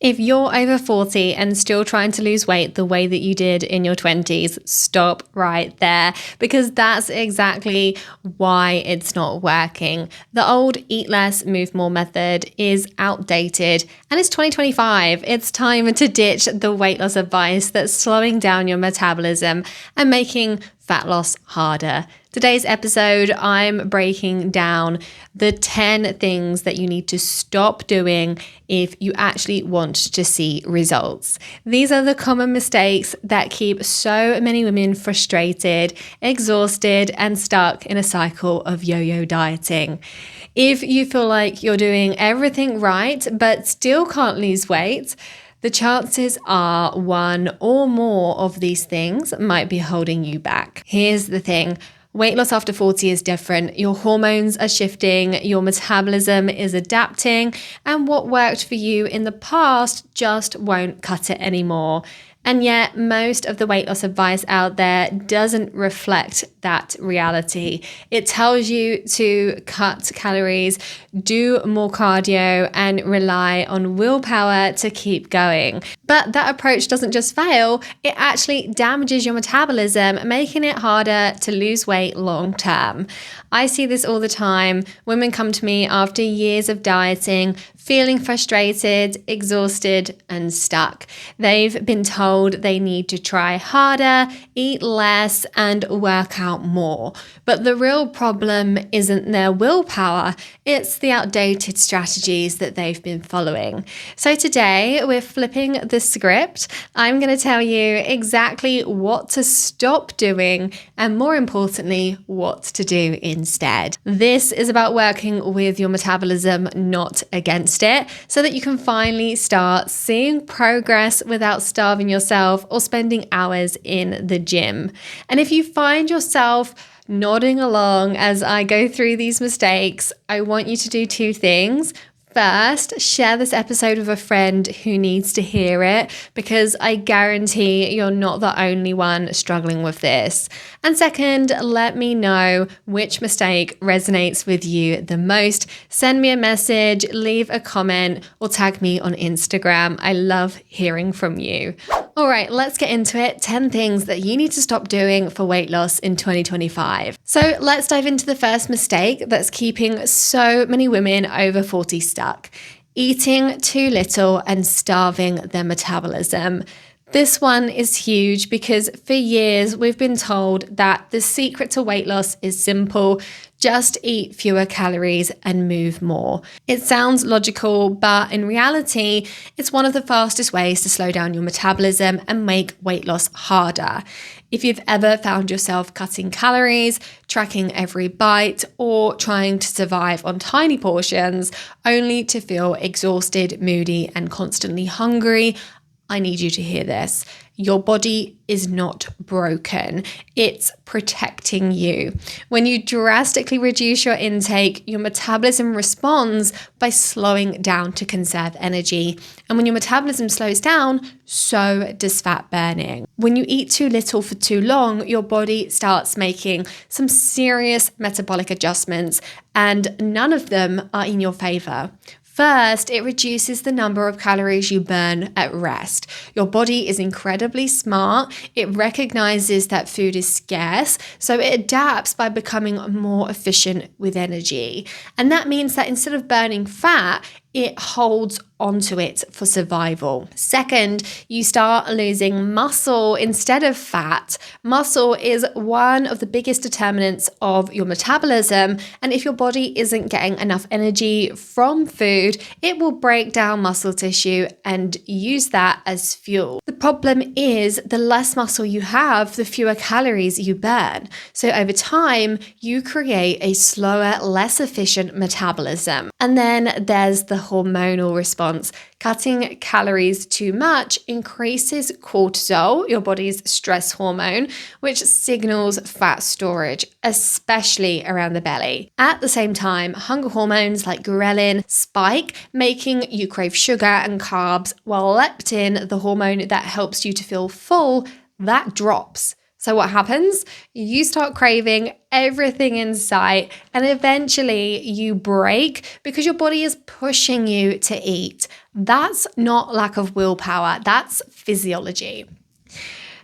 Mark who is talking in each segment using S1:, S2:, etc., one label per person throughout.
S1: If you're over 40 and still trying to lose weight the way that you did in your 20s, stop right there, because that's exactly why it's not working. The old eat less, move more method is outdated, and it's 2025. It's time to ditch the weight loss advice that's slowing down your metabolism and making fat loss harder. Today's episode, I'm breaking down the 10 things that you need to stop doing if you actually want to see results. These are the common mistakes that keep so many women frustrated, exhausted, and stuck in a cycle of yo-yo dieting. If you feel like you're doing everything right but still can't lose weight, the chances are one or more of these things might be holding you back. Here's the thing. Weight loss after 40 is different. Your hormones are shifting, your metabolism is adapting, and what worked for you in the past just won't cut it anymore. And yet, most of the weight loss advice out there doesn't reflect that reality. It tells you to cut calories, do more cardio, and rely on willpower to keep going. But that approach doesn't just fail, it actually damages your metabolism, making it harder to lose weight long term. I see this all the time. Women come to me after years of dieting, feeling frustrated, exhausted, and stuck. They've been told they need to try harder, eat less, and work out more. But the real problem isn't their willpower, it's the outdated strategies that they've been following. So today, we're flipping the script. I'm going to tell you exactly what to stop doing, and more importantly, what to do instead. This is about working with your metabolism, not against it, so that you can finally start seeing progress without starving yourself or spending hours in the gym. And if you find yourself nodding along as I go through these mistakes, I want you to do two things. First, share this episode with a friend who needs to hear it, because I guarantee you're not the only one struggling with this. And second, let me know which mistake resonates with you the most. Send me a message, leave a comment, or tag me on Instagram. I love hearing from you. All right, let's get into it. 10 things that you need to stop doing for weight loss in 2025. So let's dive into the first mistake that's keeping so many women over 40 stuck: eating too little and starving their metabolism. This one is huge because for years we've been told that the secret to weight loss is simple: just eat fewer calories and move more. It sounds logical, but in reality, it's one of the fastest ways to slow down your metabolism and make weight loss harder. If you've ever found yourself cutting calories, tracking every bite, or trying to survive on tiny portions only to feel exhausted, moody, and constantly hungry, I need you to hear this. Your body is not broken. It's protecting you. When you drastically reduce your intake, your metabolism responds by slowing down to conserve energy. And when your metabolism slows down, so does fat burning. When you eat too little for too long, your body starts making some serious metabolic adjustments, and none of them are in your favor. First, it reduces the number of calories you burn at rest. Your body is incredibly smart. It recognizes that food is scarce, so it adapts by becoming more efficient with energy. And that means that instead of burning fat, it holds onto it for survival. Second, you start losing muscle instead of fat. Muscle is one of the biggest determinants of your metabolism, and if your body isn't getting enough energy from food, it will break down muscle tissue and use that as fuel. The problem is the less muscle you have, the fewer calories you burn. So over time, you create a slower, less efficient metabolism. And then there's the hormonal response. Cutting calories too much increases cortisol, your body's stress hormone, which signals fat storage, especially around the belly. At the same time, hunger hormones like ghrelin spike, making you crave sugar and carbs, while leptin, the hormone that helps you to feel full, that drops. So what happens? You start craving everything in sight, and eventually you break because your body is pushing you to eat. That's not lack of willpower, that's physiology.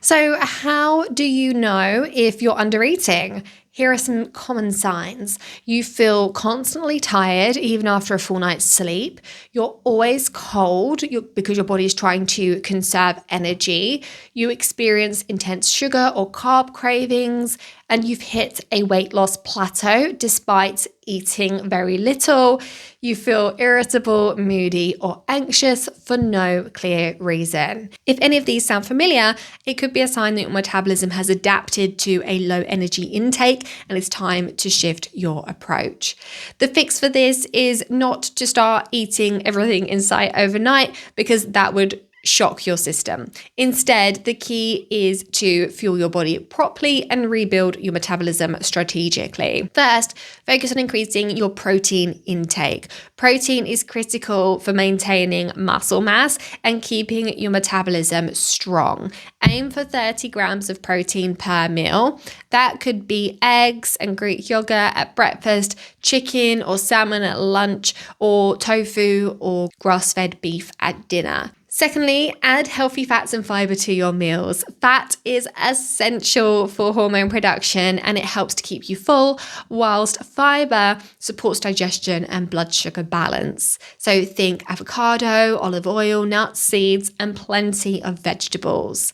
S1: So, how do you know if you're undereating? Here are some common signs. You feel constantly tired even after a full night's sleep. You're always cold because your body is trying to conserve energy. You experience intense sugar or carb cravings, and you've hit a weight loss plateau despite eating very little. You feel irritable, moody, or anxious for no clear reason. If any of these sound familiar, it could be a sign that your metabolism has adapted to a low energy intake and it's time to shift your approach. The fix for this is not to start eating everything in sight overnight, because that would shock your system. Instead, the key is to fuel your body properly and rebuild your metabolism strategically. First, focus on increasing your protein intake. Protein is critical for maintaining muscle mass and keeping your metabolism strong. Aim for 30 grams of protein per meal. That could be eggs and Greek yogurt at breakfast, chicken or salmon at lunch, or tofu or grass-fed beef at dinner. Secondly, add healthy fats and fiber to your meals. Fat is essential for hormone production and it helps to keep you full, whilst fiber supports digestion and blood sugar balance. So think avocado, olive oil, nuts, seeds, and plenty of vegetables.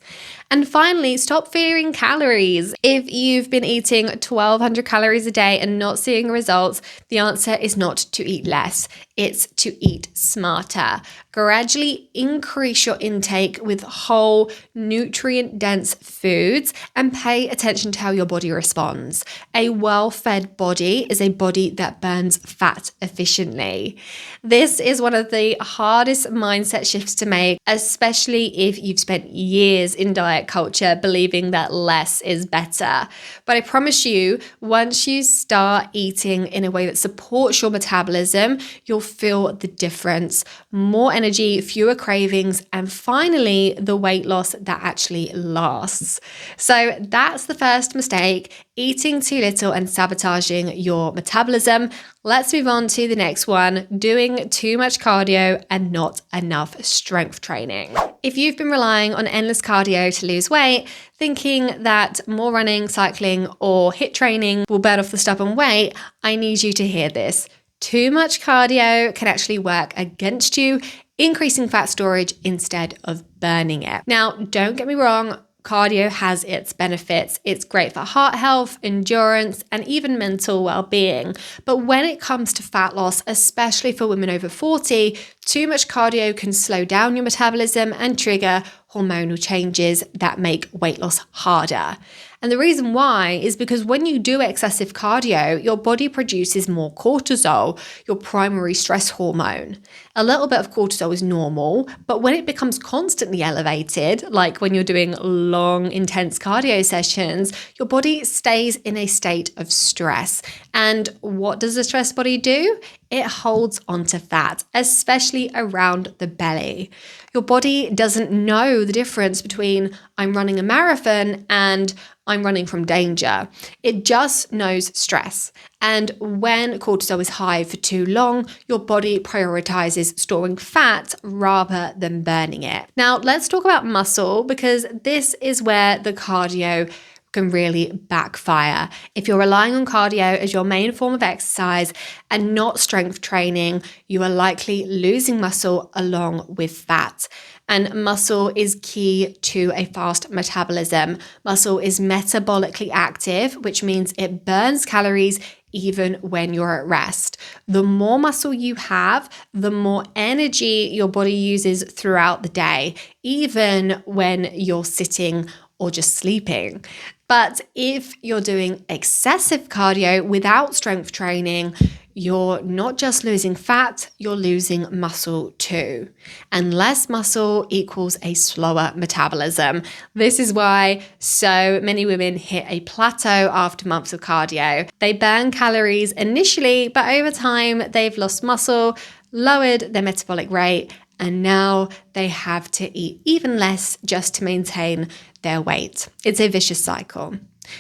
S1: And finally, stop fearing calories. If you've been eating 1,200 calories a day and not seeing results, the answer is not to eat less. It's to eat smarter. Gradually increase your intake with whole, nutrient-dense foods and pay attention to how your body responds. A well-fed body is a body that burns fat efficiently. This is one of the hardest mindset shifts to make, especially if you've spent years in diet culture believing that less is better. But I promise you, once you start eating in a way that supports your metabolism, you'll feel the difference. More energy, fewer cravings, and finally, the weight loss that actually lasts. So that's the first mistake, eating too little and sabotaging your metabolism. Let's move on to the next one, doing too much cardio and not enough strength training. If you've been relying on endless cardio to lose weight, thinking that more running, cycling, or HIIT training will burn off the stubborn weight, I need you to hear this. Too much cardio can actually work against you, increasing fat storage instead of burning it. Now, don't get me wrong, cardio has its benefits. It's great for heart health, endurance, and even mental well-being. But when it comes to fat loss, especially for women over 40, too much cardio can slow down your metabolism and trigger hormonal changes that make weight loss harder. And the reason why is because when you do excessive cardio, your body produces more cortisol, your primary stress hormone. A little bit of cortisol is normal, but when it becomes constantly elevated, like when you're doing long, intense cardio sessions, your body stays in a state of stress. And what does the stress body do? It holds onto fat, especially around the belly. Your body doesn't know the difference between I'm running a marathon and I'm running from danger. It just knows stress. And when cortisol is high for too long, your body prioritizes storing fat rather than burning it. Now, let's talk about muscle, because this is where the cardio can really backfire. If you're relying on cardio as your main form of exercise and not strength training, you are likely losing muscle along with fat. And muscle is key to a fast metabolism. Muscle is metabolically active, which means it burns calories even when you're at rest. The more muscle you have, the more energy your body uses throughout the day, even when you're sitting or just sleeping. But if you're doing excessive cardio without strength training, you're not just losing fat, you're losing muscle too. And less muscle equals a slower metabolism. This is why so many women hit a plateau after months of cardio. They burn calories initially, but over time they've lost muscle, lowered their metabolic rate, and now they have to eat even less just to maintain their weight. It's a vicious cycle.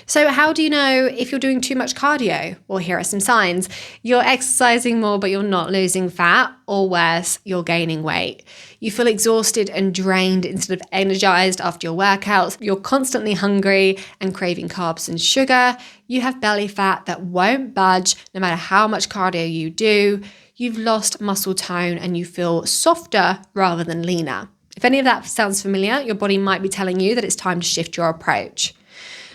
S1: So how do you know if you're doing too much cardio? Well, here are some signs. You're exercising more, but you're not losing fat, or worse, you're gaining weight. You feel exhausted and drained instead of energized after your workouts. You're constantly hungry and craving carbs and sugar. You have belly fat that won't budge no matter how much cardio you do. You've lost muscle tone and you feel softer rather than leaner. If any of that sounds familiar, your body might be telling you that it's time to shift your approach.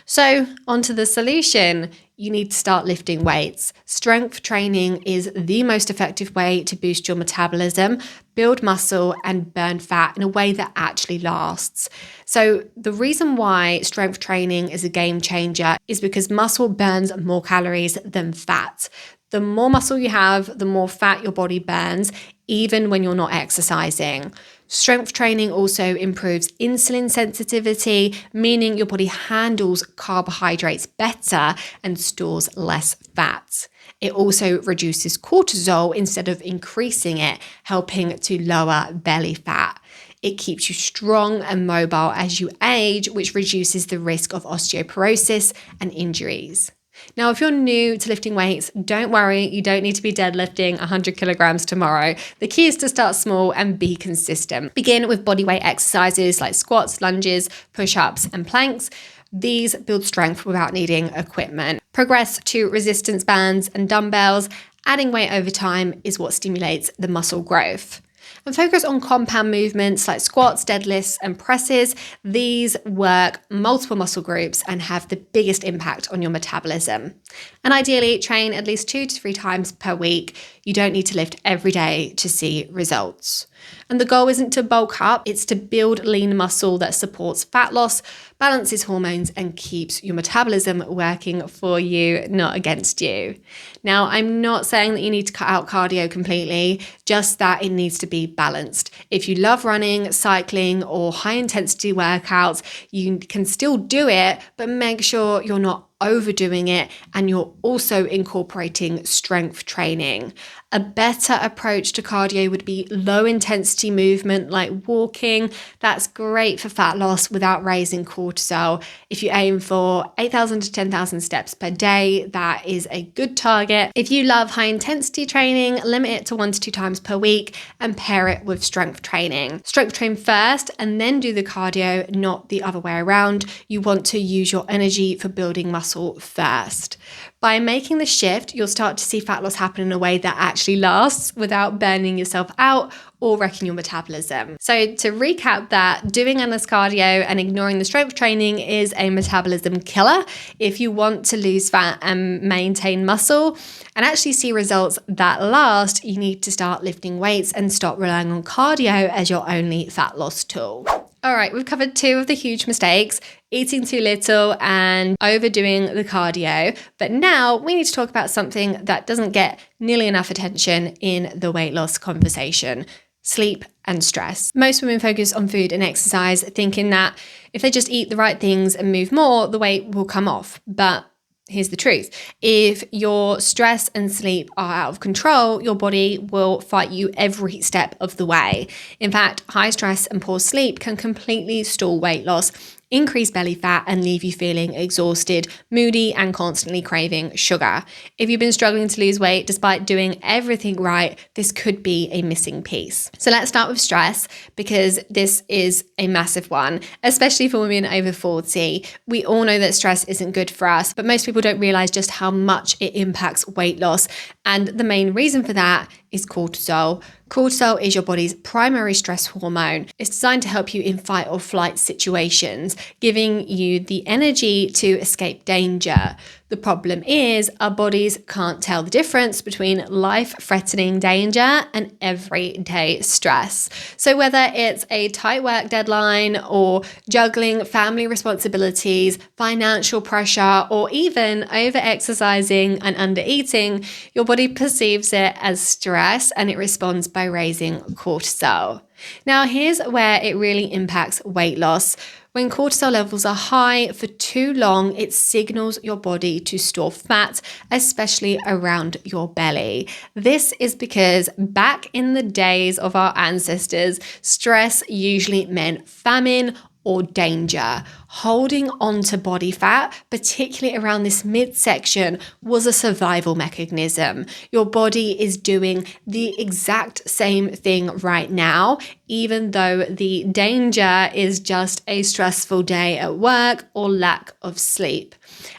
S1: So, onto the solution. You need to start lifting weights. Strength training is the most effective way to boost your metabolism, build muscle, and burn fat in a way that actually lasts. So, the reason why strength training is a game changer is because muscle burns more calories than fat. The more muscle you have, the more fat your body burns, even when you're not exercising. Strength training also improves insulin sensitivity, meaning your body handles carbohydrates better and stores less fat. It also reduces cortisol instead of increasing it, helping to lower belly fat. It keeps you strong and mobile as you age, which reduces the risk of osteoporosis and injuries. Now, if you're new to lifting weights, don't worry, you don't need to be deadlifting 100 kilograms tomorrow. The key is to start small and be consistent. Begin with bodyweight exercises like squats, lunges, push-ups, and planks. These build strength without needing equipment. Progress to resistance bands and dumbbells. Adding weight over time is what stimulates the muscle growth. And focus on compound movements like squats, deadlifts, and presses. These work multiple muscle groups and have the biggest impact on your metabolism. And ideally, train at least 2 to 3 times per week. You don't need to lift every day to see results. And the goal isn't to bulk up, it's to build lean muscle that supports fat loss, balances hormones, and keeps your metabolism working for you, not against you. Now, I'm not saying that you need to cut out cardio completely, just that it needs to be balanced. If you love running, cycling, or high intensity workouts, you can still do it, but make sure you're not overdoing it and you're also incorporating strength training. A better approach to cardio would be low intensity movement like walking. That's great for fat loss without raising cortisol. If you aim for 8,000 to 10,000 steps per day, that is a good target. If you love high intensity training, limit it to 1 to 2 times per week and pair it with strength training. Strength train first and then do the cardio, not the other way around. You want to use your energy for building muscle first. By making the shift, you'll start to see fat loss happen in a way that actually lasts without burning yourself out or wrecking your metabolism. So to recap that, doing endless cardio and ignoring the strength training is a metabolism killer. If you want to lose fat and maintain muscle and actually see results that last, you need to start lifting weights and stop relying on cardio as your only fat loss tool. All right, we've covered 2 of the huge mistakes, eating too little and overdoing the cardio. But now we need to talk about something that doesn't get nearly enough attention in the weight loss conversation: sleep and stress. Most women focus on food and exercise, thinking that if they just eat the right things and move more, the weight will come off. But here's the truth. If your stress and sleep are out of control, your body will fight you every step of the way. In fact, high stress and poor sleep can completely stall weight loss, increase belly fat, and leave you feeling exhausted, moody, and constantly craving sugar. If you've been struggling to lose weight despite doing everything right, this could be a missing piece. So let's start with stress, because this is a massive one, especially for women over 40. We all know that stress isn't good for us, but most people don't realize just how much it impacts weight loss. And the main reason for that is cortisol. Cortisol is your body's primary stress hormone. It's designed to help you in fight or flight situations, giving you the energy to escape danger. The problem is our bodies can't tell the difference between life-threatening danger and everyday stress. So whether it's a tight work deadline or juggling family responsibilities, financial pressure, or even over-exercising and under-eating, your body perceives it as stress and it responds by raising cortisol. Now, here's where it really impacts weight loss. When cortisol levels are high for too long, it signals your body to store fat, especially around your belly. This is because back in the days of our ancestors, stress usually meant famine or danger. Holding on to body fat, particularly around this midsection, was a survival mechanism. Your body is doing the exact same thing right now, even though the danger is just a stressful day at work or lack of sleep.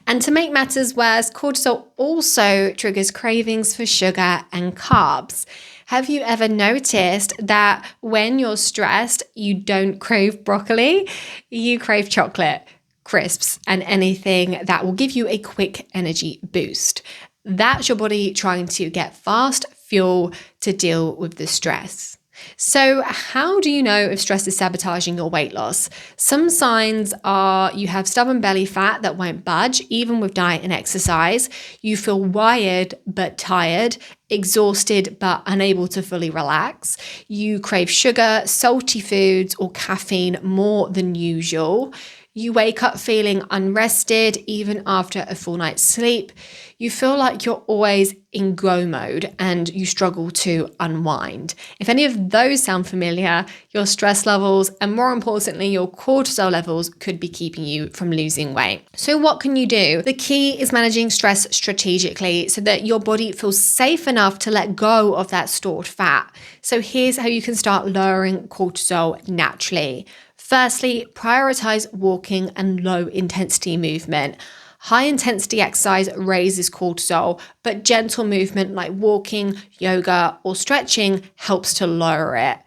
S1: And to make matters worse, cortisol also triggers cravings for sugar and carbs. Have you ever noticed that when you're stressed, you don't crave broccoli? You crave chocolate, crisps, and anything that will give you a quick energy boost. That's your body trying to get fast fuel to deal with the stress. So how do you know if stress is sabotaging your weight loss? Some signs are you have stubborn belly fat that won't budge, even with diet and exercise. You feel wired but tired, exhausted but unable to fully relax. You crave sugar, salty foods, or caffeine more than usual. You wake up feeling unrested even after a full night's sleep. You feel like you're always in go mode and you struggle to unwind. If any of those sound familiar, your stress levels and more importantly, your cortisol levels could be keeping you from losing weight. So what can you do? The key is managing stress strategically so that your body feels safe enough to let go of that stored fat. So here's how you can start lowering cortisol naturally. Firstly, prioritize walking and low intensity movement. High intensity exercise raises cortisol, but gentle movement like walking, yoga, or stretching helps to lower it.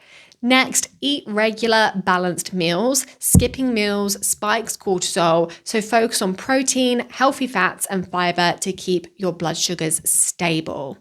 S1: Next, eat regular balanced meals. Skipping meals spikes cortisol, so focus on protein, healthy fats, and fiber to keep your blood sugars stable.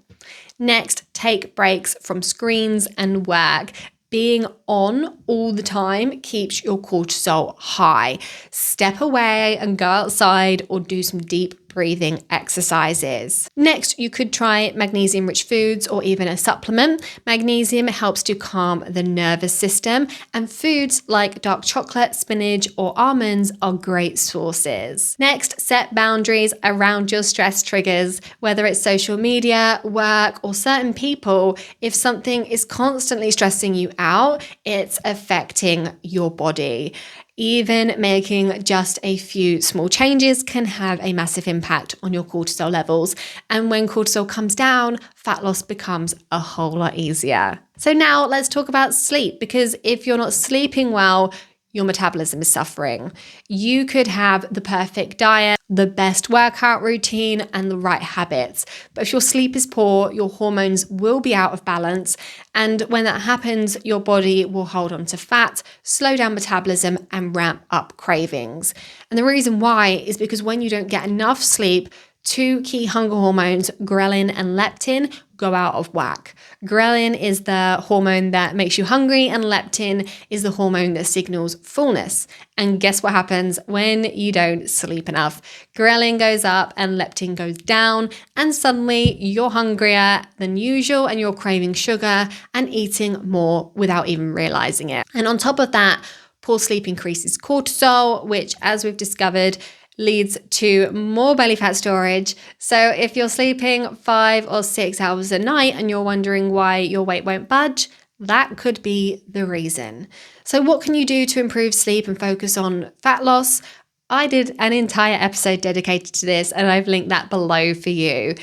S1: Next, take breaks from screens and work. Being on all the time keeps your cortisol high. Step away and go outside or do some deep breathing exercises. Next, you could try magnesium-rich foods or even a supplement. Magnesium helps to calm the nervous system, and foods like dark chocolate, spinach, or almonds are great sources. Next, set boundaries around your stress triggers, whether it's social media, work, or certain people. If something is constantly stressing you out, it's affecting your body. Even making just a few small changes can have a massive impact on your cortisol levels. And when cortisol comes down, fat loss becomes a whole lot easier. So now let's talk about sleep, because if you're not sleeping well, your metabolism is suffering. You could have the perfect diet, the best workout routine, and the right habits. But if your sleep is poor, your hormones will be out of balance. And when that happens, your body will hold on to fat, slow down metabolism, and ramp up cravings. And the reason why is because when you don't get enough sleep, two key hunger hormones, ghrelin and leptin, go out of whack. Ghrelin is the hormone that makes you hungry, and leptin is the hormone that signals fullness. And guess what happens when you don't sleep enough? Ghrelin goes up and leptin goes down, and suddenly you're hungrier than usual and you're craving sugar and eating more without even realizing it. And on top of that, poor sleep increases cortisol, which, as we've discovered, leads to more belly fat storage. So if you're sleeping 5 or 6 hours a night and you're wondering why your weight won't budge, that could be the reason. So what can you do to improve sleep and focus on fat loss? I did an entire episode dedicated to this, and I've linked that below for you.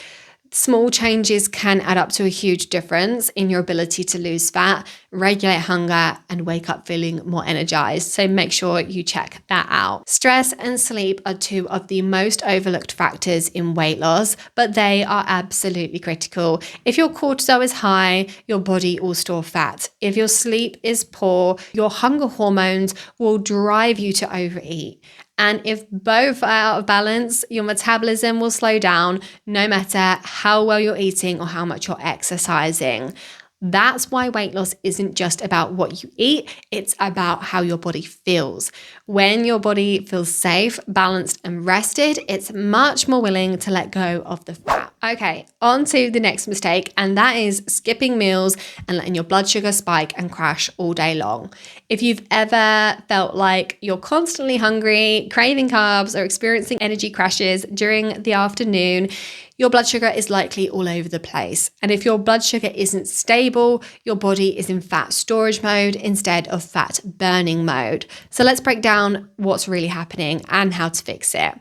S1: Small changes can add up to a huge difference in your ability to lose fat, regulate hunger, and wake up feeling more energized. So make sure you check that out. Stress and sleep are two of the most overlooked factors in weight loss, but they are absolutely critical. If your cortisol is high, your body will store fat. If your sleep is poor, your hunger hormones will drive you to overeat. And if both are out of balance, your metabolism will slow down no matter how well you're eating or how much you're exercising. That's why weight loss isn't just about what you eat, it's about how your body feels. When your body feels safe, balanced, and rested, it's much more willing to let go of the fat. Okay, on to the next mistake, and that is skipping meals and letting your blood sugar spike and crash all day long. If you've ever felt like you're constantly hungry, craving carbs, or experiencing energy crashes during the afternoon, your blood sugar is likely all over the place. And if your blood sugar isn't stable, your body is in fat storage mode instead of fat burning mode. So let's break down what's really happening and how to fix it.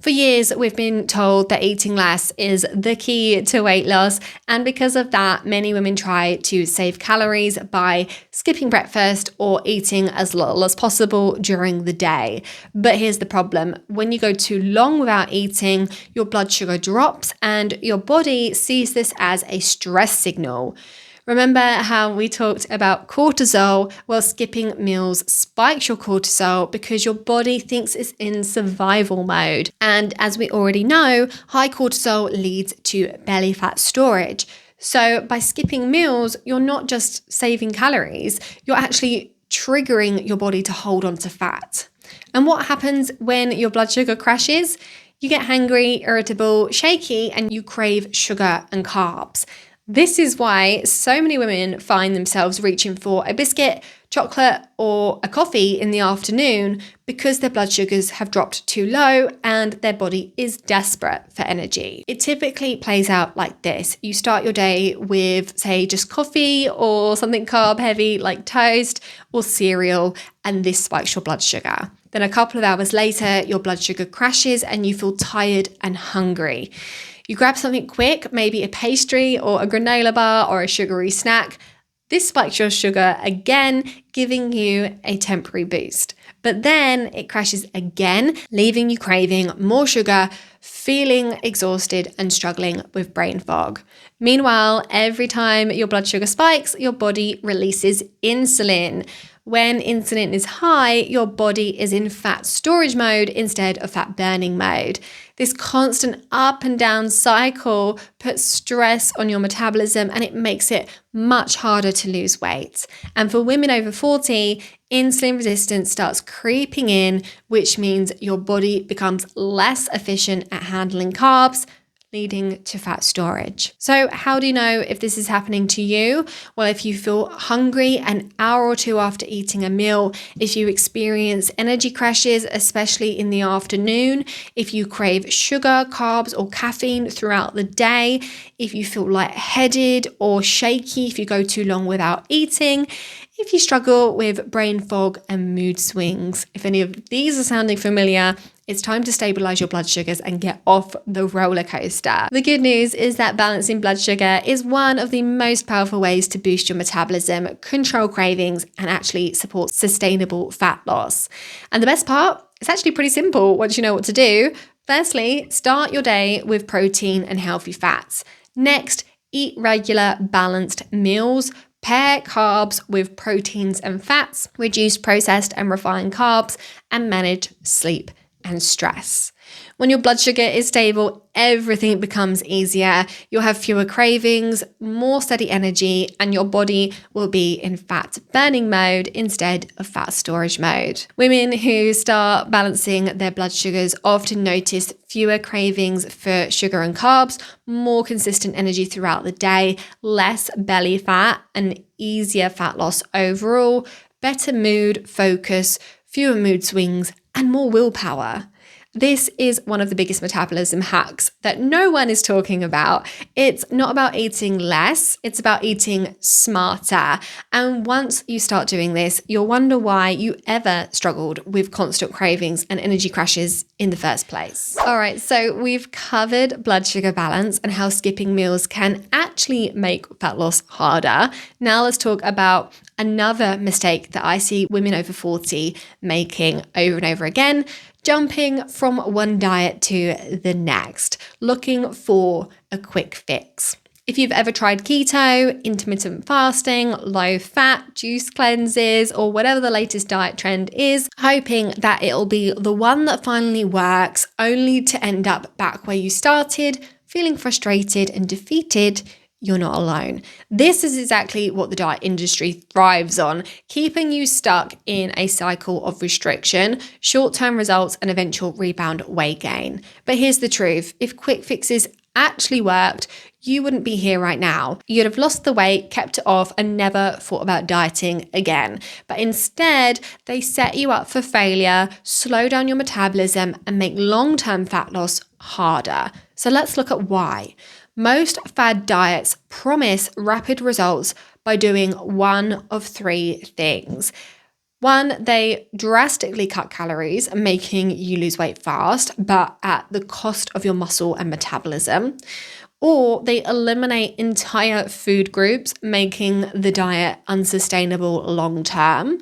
S1: For years, we've been told that eating less is the key to weight loss, and because of that, many women try to save calories by skipping breakfast or eating as little as possible during the day. But here's the problem. When you go too long without eating, your blood sugar drops and your body sees this as a stress signal. Remember how we talked about cortisol? Well, skipping meals spikes your cortisol because your body thinks it's in survival mode. And as we already know, high cortisol leads to belly fat storage. So by skipping meals, you're not just saving calories, you're actually triggering your body to hold on to fat. And what happens when your blood sugar crashes? You get hangry, irritable, shaky, and you crave sugar and carbs. This is why so many women find themselves reaching for a biscuit, chocolate, or a coffee in the afternoon because their blood sugars have dropped too low and their body is desperate for energy. It typically plays out like this. You start your day with, say, just coffee or something carb heavy like toast or cereal, and this spikes your blood sugar. Then a couple of hours later, your blood sugar crashes and you feel tired and hungry. You grab something quick, maybe a pastry or a granola bar or a sugary snack. This spikes your sugar again, giving you a temporary boost. But then it crashes again, leaving you craving more sugar, feeling exhausted and struggling with brain fog. Meanwhile, every time your blood sugar spikes, your body releases insulin. When insulin is high, your body is in fat storage mode instead of fat burning mode. This constant up and down cycle puts stress on your metabolism and it makes it much harder to lose weight. And for women over 40, insulin resistance starts creeping in, which means your body becomes less efficient at handling carbs, leading to fat storage. So how do you know if this is happening to you? Well, if you feel hungry an hour or two after eating a meal, if you experience energy crashes, especially in the afternoon, if you crave sugar, carbs, or caffeine throughout the day, if you feel lightheaded or shaky, if you go too long without eating, if you struggle with brain fog and mood swings. If any of these are sounding familiar, it's time to stabilize your blood sugars and get off the roller coaster. The good news is that balancing blood sugar is one of the most powerful ways to boost your metabolism, control cravings, and actually support sustainable fat loss. And the best part, it's actually pretty simple once you know what to do. Firstly, start your day with protein and healthy fats. Next, eat regular, balanced meals. Pair carbs with proteins and fats, reduce processed and refined carbs, and manage sleep and stress. When your blood sugar is stable, everything becomes easier. You'll have fewer cravings, more steady energy, and your body will be in fat burning mode instead of fat storage mode. Women who start balancing their blood sugars often notice fewer cravings for sugar and carbs, more consistent energy throughout the day, less belly fat, and easier fat loss overall, better mood, focus, fewer mood swings, and more willpower. This is one of the biggest metabolism hacks that no one is talking about. It's not about eating less, it's about eating smarter. And once you start doing this, you'll wonder why you ever struggled with constant cravings and energy crashes in the first place. All right, so we've covered blood sugar balance and how skipping meals can actually make fat loss harder. Now let's talk about another mistake that I see women over 40 making over and over again, jumping from one diet to the next, looking for a quick fix. If you've ever tried keto, intermittent fasting, low fat, juice cleanses, or whatever the latest diet trend is, hoping that it'll be the one that finally works, only to end up back where you started, feeling frustrated and defeated, you're not alone. This is exactly what the diet industry thrives on, keeping you stuck in a cycle of restriction, short-term results, and eventual rebound weight gain. But here's the truth. If quick fixes actually worked, you wouldn't be here right now. You'd have lost the weight, kept it off, and never thought about dieting again. But instead, they set you up for failure, slow down your metabolism, and make long-term fat loss harder. So let's look at why. Most fad diets promise rapid results by doing one of three things. One, they drastically cut calories, making you lose weight fast, but at the cost of your muscle and metabolism. Or they eliminate entire food groups, making the diet unsustainable long term.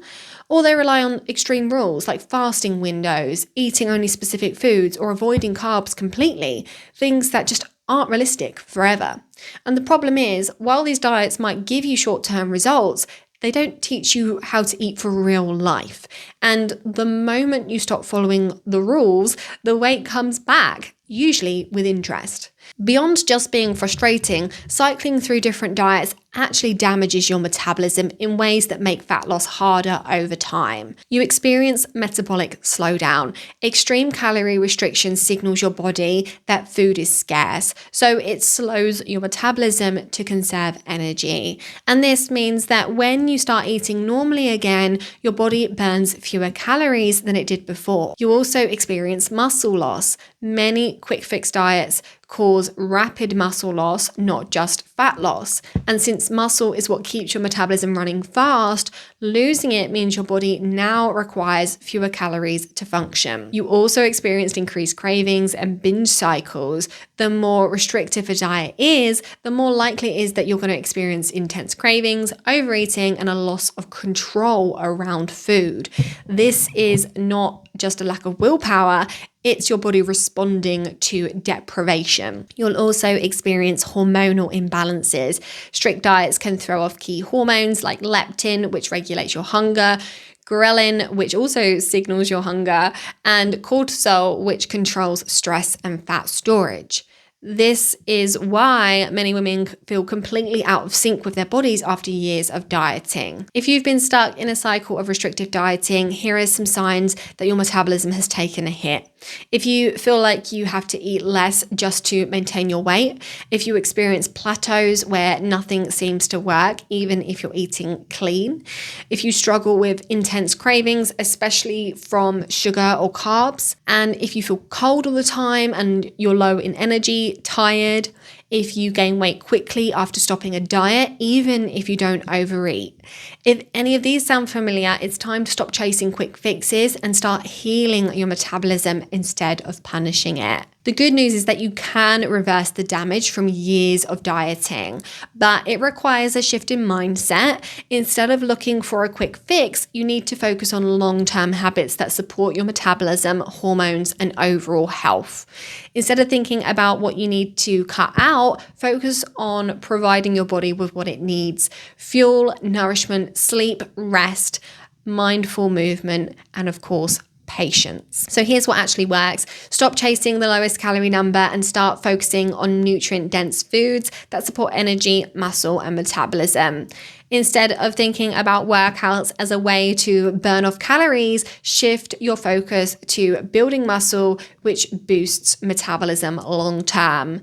S1: Or they rely on extreme rules like fasting windows, eating only specific foods, or avoiding carbs completely, things that just aren't realistic forever. And the problem is, while these diets might give you short-term results, they don't teach you how to eat for real life. And the moment you stop following the rules, the weight comes back, usually with interest. Beyond just being frustrating, cycling through different diets actually damages your metabolism in ways that make fat loss harder over time. You experience metabolic slowdown. Extreme calorie restriction signals your body that food is scarce, so it slows your metabolism to conserve energy. And this means that when you start eating normally again, your body burns fewer calories than it did before. You also experience muscle loss. Many quick fix diets cause rapid muscle loss, not just fat loss. And since muscle is what keeps your metabolism running fast, losing it means your body now requires fewer calories to function. You also experienced increased cravings and binge cycles. The more restrictive a diet is, the more likely it is that you're going to experience intense cravings, overeating, and a loss of control around food. This is not just a lack of willpower, it's your body responding to deprivation. You'll also experience hormonal imbalances. Strict diets can throw off key hormones like leptin, which regulates your hunger, ghrelin, which also signals your hunger, and cortisol, which controls stress and fat storage. This is why many women feel completely out of sync with their bodies after years of dieting. If you've been stuck in a cycle of restrictive dieting, here are some signs that your metabolism has taken a hit. If you feel like you have to eat less just to maintain your weight, if you experience plateaus where nothing seems to work, even if you're eating clean, if you struggle with intense cravings, especially from sugar or carbs, and if you feel cold all the time and you're low in energy, tired, if you gain weight quickly after stopping a diet, even if you don't overeat. If any of these sound familiar, it's time to stop chasing quick fixes and start healing your metabolism instead of punishing it. The good news is that you can reverse the damage from years of dieting, but it requires a shift in mindset. Instead of looking for a quick fix, you need to focus on long-term habits that support your metabolism, hormones, and overall health. Instead of thinking about what you need to cut out, focus on providing your body with what it needs: fuel, nourishment, sleep, rest, mindful movement, and of course, patience. So here's what actually works. Stop chasing the lowest calorie number and start focusing on nutrient-dense foods that support energy, muscle, and metabolism. Instead of thinking about workouts as a way to burn off calories, shift your focus to building muscle, which boosts metabolism long term.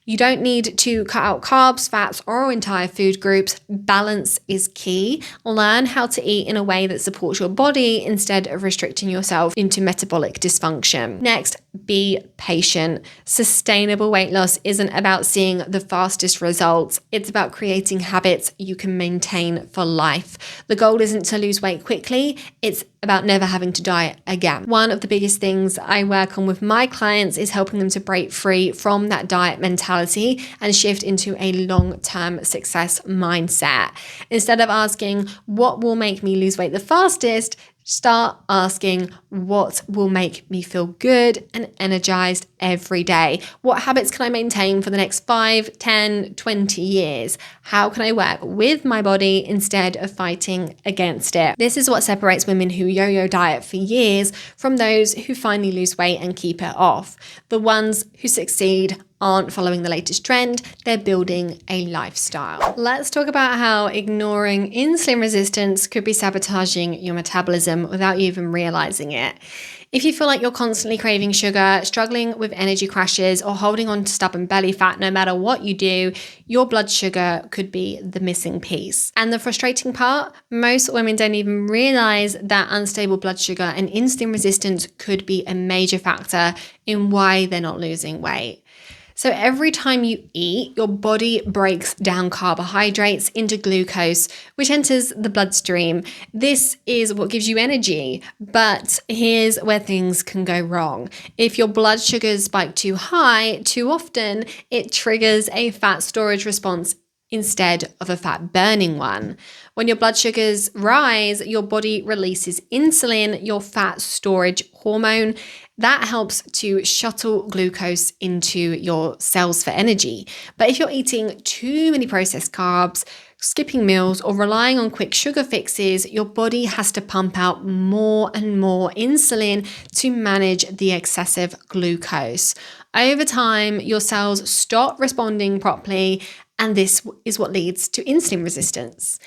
S1: You don't need to cut out carbs, fats, or entire food groups. Balance is key. Learn how to eat in a way that supports your body instead of restricting yourself into metabolic dysfunction. Next, be patient. Sustainable weight loss isn't about seeing the fastest results. It's about creating habits you can maintain for life. The goal isn't to lose weight quickly. It's about never having to diet again. One of the biggest things I work on with my clients is helping them to break free from that diet mentality and shift into a long-term success mindset. Instead of asking, what will make me lose weight the fastest? Start asking, what will make me feel good and energized every day? What habits can I maintain for the next 5, 10, 20 years? How can I work with my body instead of fighting against it? This is what separates women who yo-yo diet for years from those who finally lose weight and keep it off. The ones who succeed aren't following the latest trend, they're building a lifestyle. Let's talk about how ignoring insulin resistance could be sabotaging your metabolism without you even realizing it. If you feel like you're constantly craving sugar, struggling with energy crashes, or holding on to stubborn belly fat no matter what you do, your blood sugar could be the missing piece. And the frustrating part, most women don't even realize that unstable blood sugar and insulin resistance could be a major factor in why they're not losing weight. So every time you eat, your body breaks down carbohydrates into glucose, which enters the bloodstream. This is what gives you energy. But here's where things can go wrong. If your blood sugars spike too high too often, it triggers a fat storage response instead of a fat burning one. When your blood sugars rise, your body releases insulin, your fat storage hormone. That helps to shuttle glucose into your cells for energy. But if you're eating too many processed carbs, skipping meals, or relying on quick sugar fixes, your body has to pump out more and more insulin to manage the excessive glucose. Over time, your cells stop responding properly, and this is what leads to insulin resistance.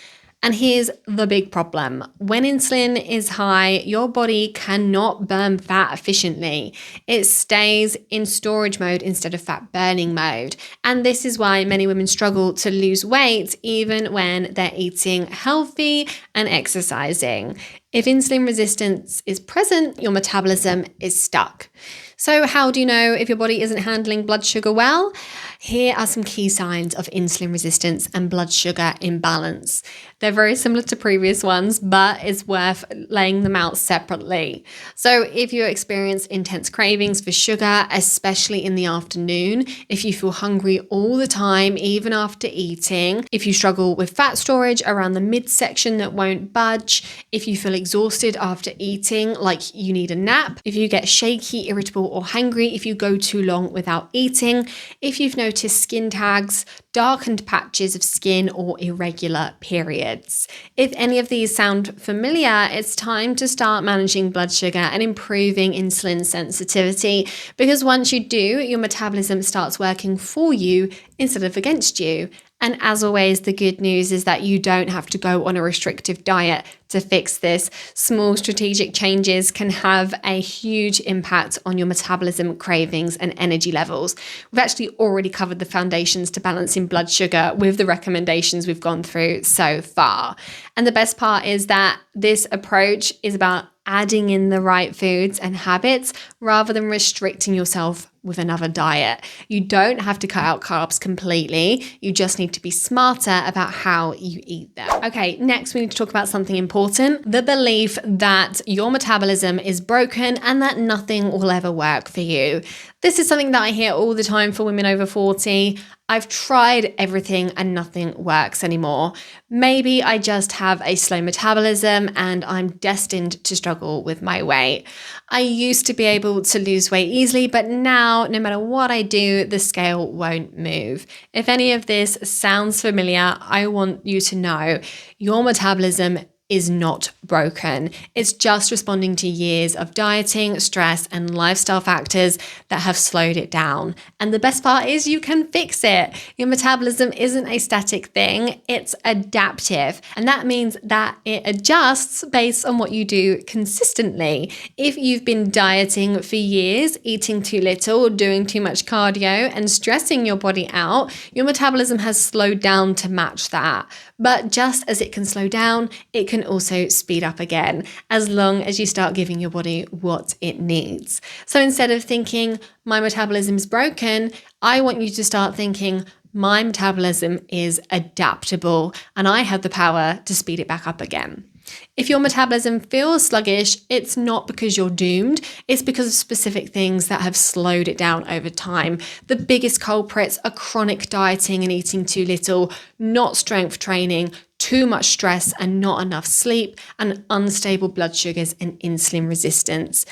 S1: And here's the big problem. When insulin is high, your body cannot burn fat efficiently. It stays in storage mode instead of fat burning mode. And this is why many women struggle to lose weight even when they're eating healthy and exercising. If insulin resistance is present, your metabolism is stuck. So how do you know if your body isn't handling blood sugar well? Here are some key signs of insulin resistance and blood sugar imbalance. They're very similar to previous ones, but it's worth laying them out separately. So if you experience intense cravings for sugar, especially in the afternoon, if you feel hungry all the time, even after eating, if you struggle with fat storage around the midsection that won't budge, if you feel exhausted after eating, like you need a nap, if you get shaky, irritable, or hangry, if you go too long without eating, if you've noticed skin tags, darkened patches of skin, or irregular periods. If any of these sound familiar, it's time to start managing blood sugar and improving insulin sensitivity, because once you do, your metabolism starts working for you instead of against you. And as always, the good news is that you don't have to go on a restrictive diet to fix this. Small strategic changes can have a huge impact on your metabolism, cravings, and energy levels. We've actually already covered the foundations to balancing blood sugar with the recommendations we've gone through so far. And the best part is that this approach is about adding in the right foods and habits rather than restricting yourself with another diet. You don't have to cut out carbs completely. You just need to be smarter about how you eat them. Okay, next we need to talk about something important: the belief that your metabolism is broken and that nothing will ever work for you. This is something that I hear all the time for women over 40. I've tried everything and nothing works anymore. Maybe I just have a slow metabolism and I'm destined to struggle with my weight. I used to be able to lose weight easily, but now, no matter what I do, the scale won't move. If any of this sounds familiar, I want you to know your metabolism is not broken. It's just responding to years of dieting, stress, and lifestyle factors that have slowed it down. And the best part is you can fix it. Your metabolism isn't a static thing, it's adaptive. And that means that it adjusts based on what you do consistently. If you've been dieting for years, eating too little, doing too much cardio, and stressing your body out, your metabolism has slowed down to match that. But just as it can slow down, it can also speed up again, as long as you start giving your body what it needs. So instead of thinking, my metabolism is broken, I want you to start thinking, my metabolism is adaptable and I have the power to speed it back up again. If your metabolism feels sluggish, it's not because you're doomed, it's because of specific things that have slowed it down over time. The biggest culprits are chronic dieting and eating too little, not strength training, too much stress and not enough sleep, and unstable blood sugars and insulin resistance.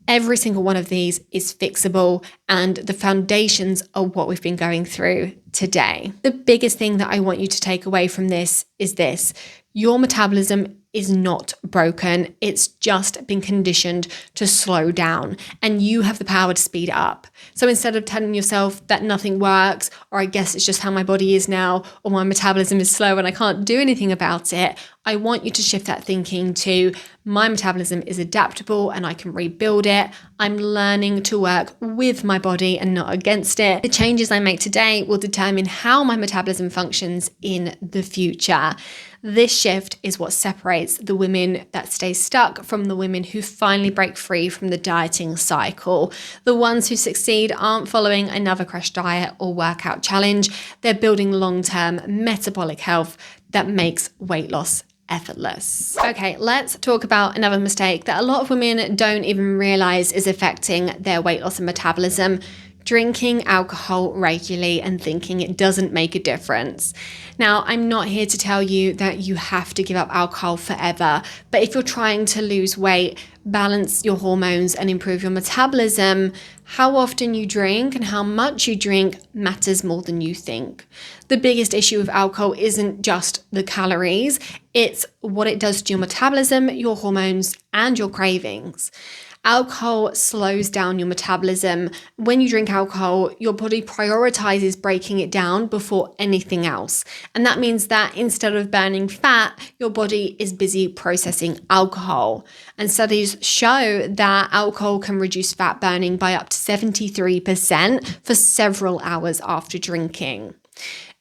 S1: Every single one of these is fixable, and the foundations are what we've been going through today. The biggest thing that I want you to take away from this is this: your metabolism is not broken. It's just been conditioned to slow down, and you have the power to speed it up. So instead of telling yourself that nothing works, or I guess it's just how my body is now, or my metabolism is slow and I can't do anything about it, I want you to shift that thinking to, my metabolism is adaptable and I can rebuild it. I'm learning to work with my body and not against it. The changes I make today will determine determine how my metabolism functions in the future. This shift is what separates the women that stay stuck from the women who finally break free from the dieting cycle. The ones who succeed aren't following another crash diet or workout challenge. They're building long-term metabolic health that makes weight loss effortless. Okay, let's talk about another mistake that a lot of women don't even realize is affecting their weight loss and metabolism: drinking alcohol regularly and thinking it doesn't make a difference. Now, I'm not here to tell you that you have to give up alcohol forever, but if you're trying to lose weight, balance your hormones and improve your metabolism, how often you drink and how much you drink matters more than you think. The biggest issue with alcohol isn't just the calories, it's what it does to your metabolism, your hormones, and your cravings. Alcohol slows down your metabolism. When you drink alcohol, your body prioritizes breaking it down before anything else. And that means that instead of burning fat, your body is busy processing alcohol. And studies show that alcohol can reduce fat burning by up to 73% for several hours after drinking.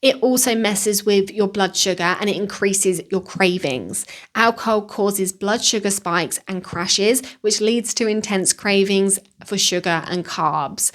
S1: It also messes with your blood sugar and it increases your cravings. Alcohol causes blood sugar spikes and crashes, which leads to intense cravings for sugar and carbs.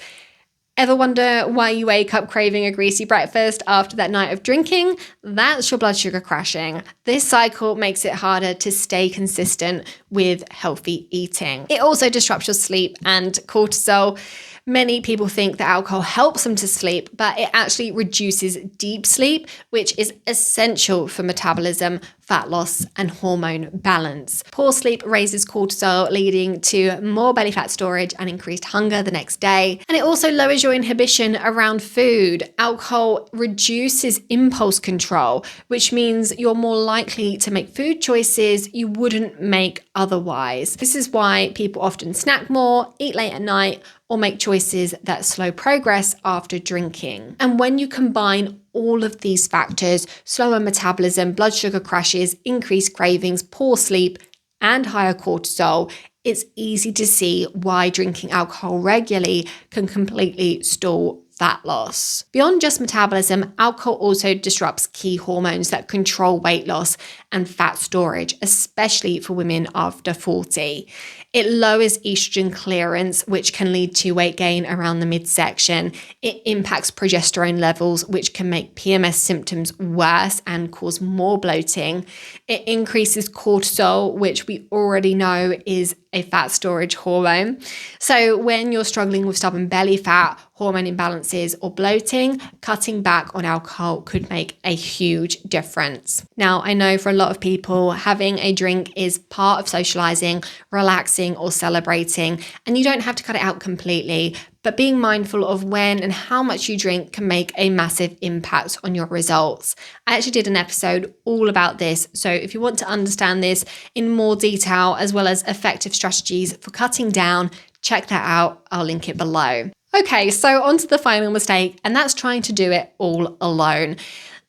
S1: Ever wonder why you wake up craving a greasy breakfast after that night of drinking? That's your blood sugar crashing. This cycle makes it harder to stay consistent with healthy eating. It also disrupts your sleep and cortisol. Many people think that alcohol helps them to sleep, but it actually reduces deep sleep, which is essential for metabolism, fat loss, and hormone balance. Poor sleep raises cortisol, leading to more belly fat storage and increased hunger the next day. And it also lowers your inhibition around food. Alcohol reduces impulse control, which means you're more likely to make food choices you wouldn't make otherwise. This is why people often snack more, eat late at night, or make choices that slow progress after drinking. And when you combine all of these factors, slower metabolism, blood sugar crashes, increased cravings, poor sleep, and higher cortisol, it's easy to see why drinking alcohol regularly can completely stall fat loss. Beyond just metabolism, alcohol also disrupts key hormones that control weight loss and fat storage, especially for women after 40. It lowers estrogen clearance, which can lead to weight gain around the midsection. It impacts progesterone levels, which can make PMS symptoms worse and cause more bloating. It increases cortisol, which we already know is a fat storage hormone. So when you're struggling with stubborn belly fat, hormone imbalances, or bloating, cutting back on alcohol could make a huge difference. Now, I know for a lot of people, having a drink is part of socializing, relaxing, or celebrating, and you don't have to cut it out completely, but being mindful of when and how much you drink can make a massive impact on your results. I actually did an episode all about this, so if you want to understand this in more detail, as well as effective strategies for cutting down, check that out. I'll link it below. Okay, so on to the final mistake, and that's trying to do it all alone.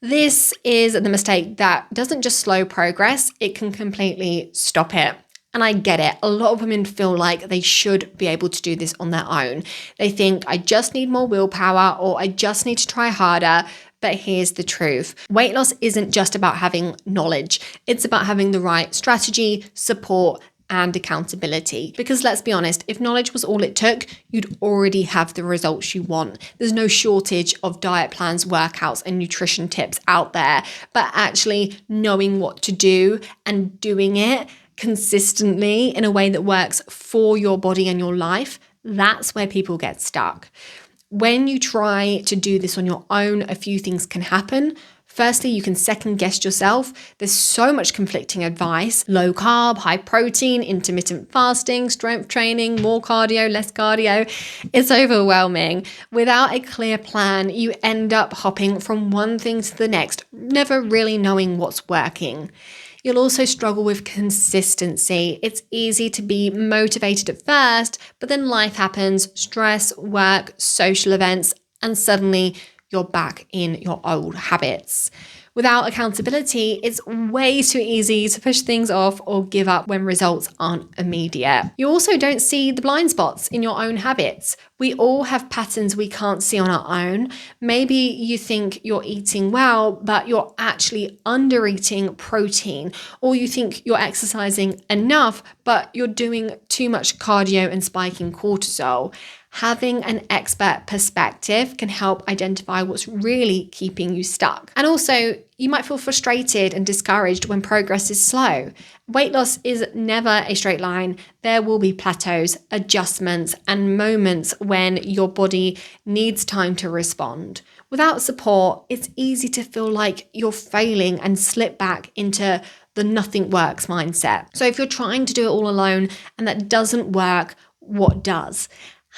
S1: This is the mistake that doesn't just slow progress, it can completely stop it. And I get it. A lot of women feel like they should be able to do this on their own. They think, I just need more willpower, or I just need to try harder. But here's the truth. Weight loss isn't just about having knowledge. It's about having the right strategy, support, and accountability. Because let's be honest, if knowledge was all it took, you'd already have the results you want. There's no shortage of diet plans, workouts, and nutrition tips out there. But actually knowing what to do and doing it consistently in a way that works for your body and your life, that's where people get stuck. When you try to do this on your own, a few things can happen. Firstly, you can second guess yourself. There's so much conflicting advice: low carb, high protein, intermittent fasting, strength training, more cardio, less cardio. It's overwhelming. Without a clear plan, you end up hopping from one thing to the next, never really knowing what's working. You'll also struggle with consistency. It's easy to be motivated at first, but then life happens, stress, work, social events, and suddenly you're back in your old habits. Without accountability, it's way too easy to push things off or give up when results aren't immediate. You also don't see the blind spots in your own habits. We all have patterns we can't see on our own. Maybe you think you're eating well, but you're actually under-eating protein, or you think you're exercising enough, but you're doing too much cardio and spiking cortisol. Having an expert perspective can help identify what's really keeping you stuck. And also, you might feel frustrated and discouraged when progress is slow. Weight loss is never a straight line. There will be plateaus, adjustments, and moments when your body needs time to respond. Without support, it's easy to feel like you're failing and slip back into the nothing works mindset. So if you're trying to do it all alone and that doesn't work, what does?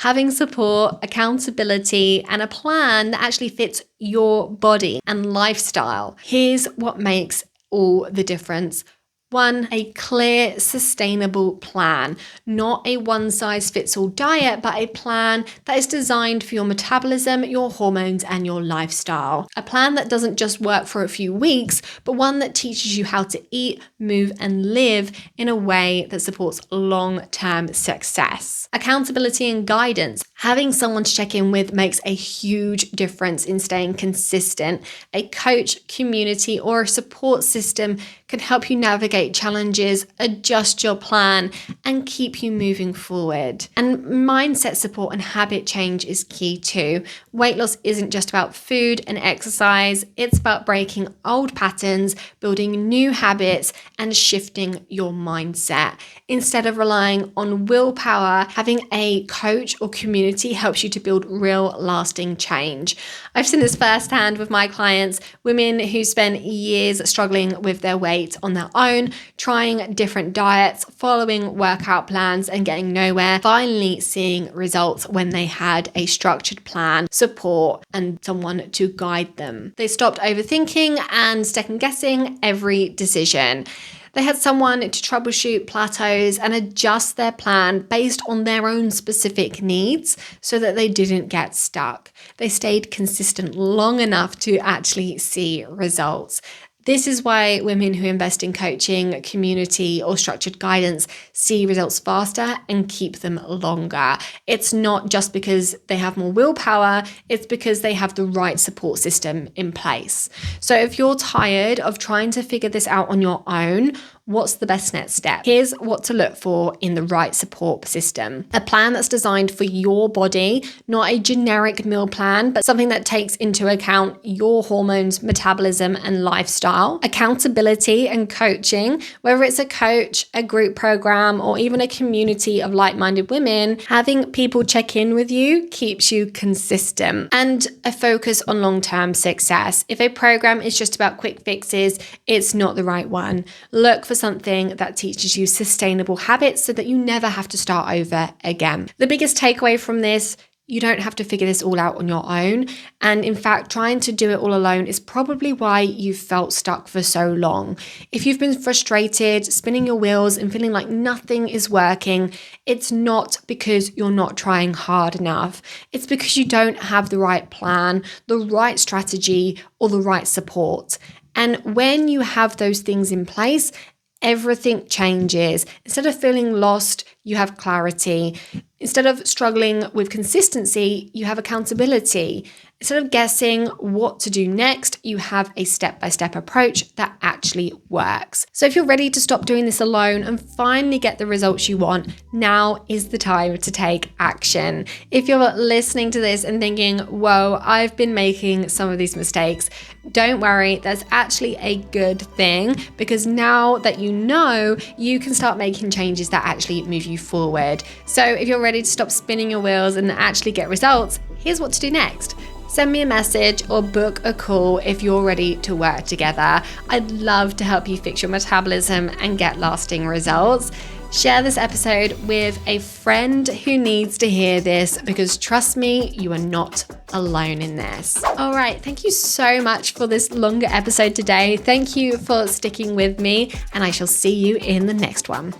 S1: Having support, accountability, and a plan that actually fits your body and lifestyle. Here's what makes all the difference. 1, a clear, sustainable plan, not a one-size-fits-all diet, but a plan that is designed for your metabolism, your hormones, and your lifestyle. A plan that doesn't just work for a few weeks, but one that teaches you how to eat, move, and live in a way that supports long-term success. Accountability and guidance. Having someone to check in with makes a huge difference in staying consistent. A coach, community, or a support system can help you navigate challenges, adjust your plan, and keep you moving forward. And mindset support and habit change is key too. Weight loss isn't just about food and exercise, it's about breaking old patterns, building new habits, and shifting your mindset. Instead of relying on willpower, having a coach or community helps you to build real lasting change. I've seen this firsthand with my clients, women who spent years struggling with their weight on their own, trying different diets, following workout plans, and getting nowhere, finally seeing results when they had a structured plan, support, and someone to guide them. They stopped overthinking and second guessing every decision. They had someone to troubleshoot plateaus and adjust their plan based on their own specific needs so that they didn't get stuck. They stayed consistent long enough to actually see results. This is why women who invest in coaching, community, or structured guidance see results faster and keep them longer. It's not just because they have more willpower, it's because they have the right support system in place. So if you're tired of trying to figure this out on your own, what's the best next step? Here's what to look for in the right support system. A plan that's designed for your body, not a generic meal plan, but something that takes into account your hormones, metabolism, and lifestyle. Accountability and coaching, whether it's a coach, a group program, or even a community of like-minded women, having people check in with you keeps you consistent. And a focus on long-term success. If a program is just about quick fixes, it's not the right one. Look for something that teaches you sustainable habits so that you never have to start over again. The biggest takeaway from this, you don't have to figure this all out on your own. And in fact, trying to do it all alone is probably why you've felt stuck for so long. If you've been frustrated, spinning your wheels, and feeling like nothing is working, it's not because you're not trying hard enough. It's because you don't have the right plan, the right strategy, or the right support. And when you have those things in place, everything changes. Instead of feeling lost, you have clarity. Instead of struggling with consistency, you have accountability. Instead of guessing what to do next, you have a step-by-step approach that actually works. So if you're ready to stop doing this alone and finally get the results you want, now is the time to take action. If you're listening to this and thinking, whoa, I've been making some of these mistakes, don't worry, that's actually a good thing, because now that you know, you can start making changes that actually move you forward. So if you're ready to stop spinning your wheels and actually get results, here's what to do next. Send me a message or book a call if you're ready to work together. I'd love to help you fix your metabolism and get lasting results. Share this episode with a friend who needs to hear this, because trust me, you are not alone in this. All right, thank you so much for this longer episode today. Thank you for sticking with me, and I shall see you in the next one.